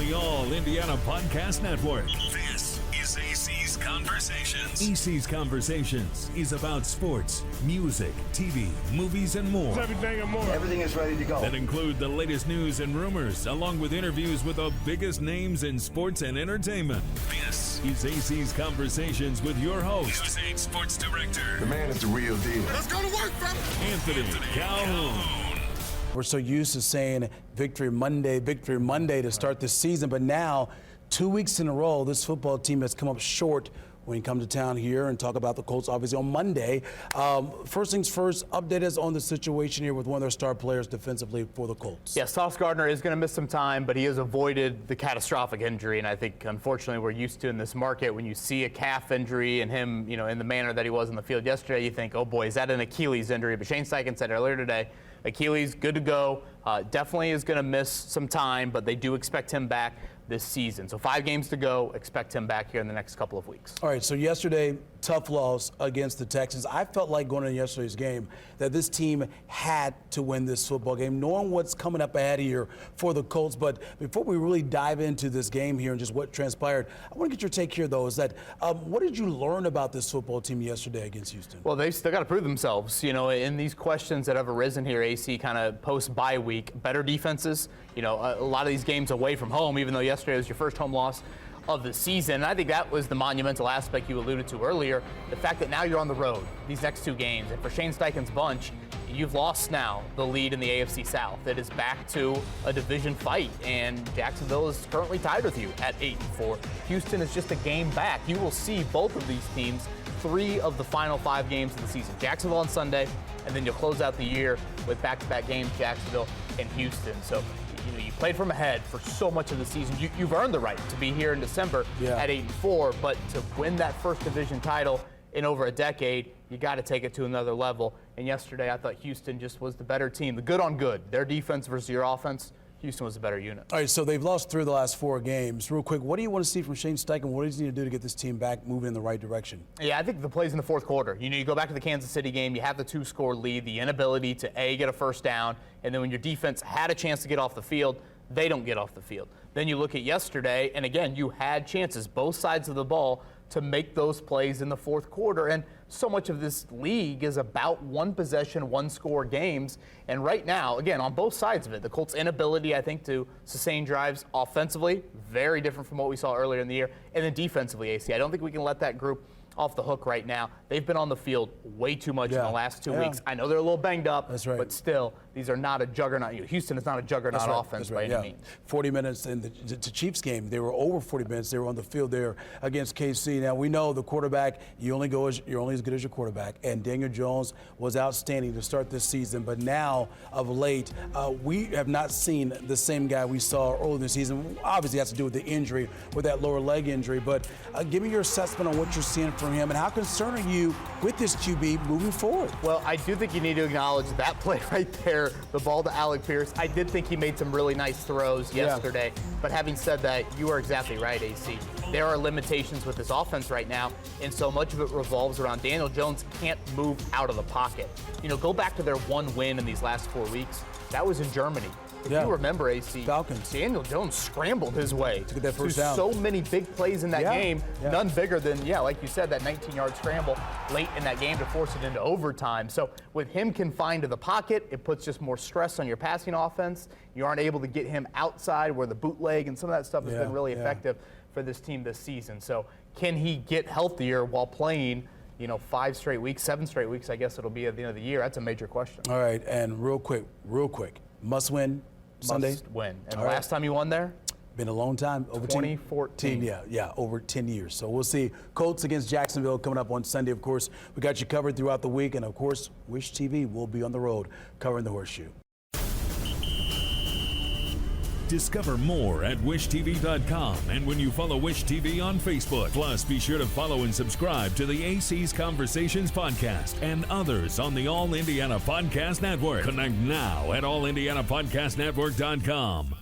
the All Indiana Podcast Network. This is AC's Conversations. AC's Conversations is about sports, music, TV, movies, and more. Everything and more. Everything is ready to go. That include the latest news and rumors, along with interviews with the biggest names in sports and entertainment. This is AC's Conversations with your host, News 8 Sports Director. The man is the real deal. Let's go to work, fella. Anthony Calhoun. We're so used to saying Victory Monday to start the season, but now 2 weeks in a row, this football team has come up short when you come to town here and talk about the Colts, obviously, on Monday. First things first, update us on the situation here with one of their star players defensively for the Colts. Yeah, Sauce Gardner is going to miss some time, but he has avoided the catastrophic injury, and I think, unfortunately, we're used to in this market, when you see a calf injury and him, in the manner that he was in the field yesterday, you think, oh boy, is that an Achilles injury? But Shane Steichen said earlier today, Achilles, good to go. Definitely is going to miss some time, but they do expect him back this season. So 5 games to go. Expect him back here in the next couple of weeks. All right, so yesterday, tough loss against the Texans. I felt like going into yesterday's game that this team had to win this football game, knowing what's coming up ahead here for the Colts. But before we really dive into this game here and just what transpired, I want to get your take here, though, is that what did you learn about this football team yesterday against Houston? Well, they've still got to prove themselves. In these questions that have arisen here, AC, kind of post-bye week, better defenses, a lot of these games away from home, even though yesterday was your first home loss of the season. And I think that was the monumental aspect you alluded to earlier, the fact that now you're on the road these next 2 games. And for Shane Steichen's bunch, you've lost now the lead in the AFC South. It is back to a division fight, and Jacksonville is currently tied with you at 8-4. Houston is just a game back. You will see both of these teams 3 of the final 5 games of the season. Jacksonville on Sunday, and then you'll close out the year with back-to-back games, Jacksonville and Houston. So you played from ahead for so much of the season. You've earned the right to be here in December at 8-4, but to win that first division title in over a decade, you got to take it to another level. And yesterday, I thought Houston just was the better team. The good on good. Their defense versus your offense, Houston was a better unit. All right, so they've lost 3 of the last 4 games. Real quick, what do you want to see from Shane Steichen? What does he need to do to get this team back moving in the right direction? Yeah, I think the plays in the fourth quarter. You go back to the Kansas City game, you have the 2-score lead, the inability to, get a first down, and then when your defense had a chance to get off the field, they don't get off the field. Then you look at yesterday, and again, you had chances, both sides of the ball, to make those plays in the fourth quarter. And so much of this league is about 1-possession, 1-score games. And right now, again, on both sides of it, the Colts' inability, I think, to sustain drives offensively, very different from what we saw earlier in the year. And then defensively, AC, I don't think we can let that group off the hook right now. They've been on the field way too much in the last 2 weeks. I know they're a little banged up, but still, these are not a juggernaut. Houston is not a juggernaut offense by any means. 40 minutes in the Chiefs game, they were over 40 minutes. They were on the field there against KC. Now, we know the quarterback, you're only as good as your quarterback. And Daniel Jones was outstanding to start this season. But now, of late, we have not seen the same guy we saw earlier in the season. Obviously, it has to do with the injury, with that lower leg injury. But give me your assessment on what you're seeing from him, and how concerned are you with this QB moving forward? Well, I do think you need to acknowledge that play right there, the ball to Alec Pierce. I did think he made some really nice throws yesterday. But having said that, you are exactly right, AC. There are limitations with this offense right now, and so much of it revolves around Daniel Jones can't move out of the pocket. Go back to their 1 win in these last 4 weeks. That was in Germany. If you remember, AC, Falcons. Daniel Jones scrambled his way to get that first to down. So many big plays in that game, none bigger than, like you said, that 19-yard scramble late in that game to force it into overtime. So with him confined to the pocket, it puts just more stress on your passing offense. You aren't able to get him outside where the bootleg and some of that stuff has been really effective for this team this season. So can he get healthier while playing 5 straight weeks, 7 straight weeks, I guess it'll be at the end of the year? That's a major question. All right, and real quick, must win Sunday? Must win. And the last time you won there? Been a long time. Over 2014. Over 10 years. So we'll see Colts against Jacksonville coming up on Sunday. Of course, we got you covered throughout the week. And, of course, Wish TV will be on the road covering the Horseshoe. Discover more at wishtv.com and when you follow Wish TV on Facebook. Plus, be sure to follow and subscribe to the AC's Conversations podcast and others on the All Indiana Podcast Network. Connect now at allindianapodcastnetwork.com.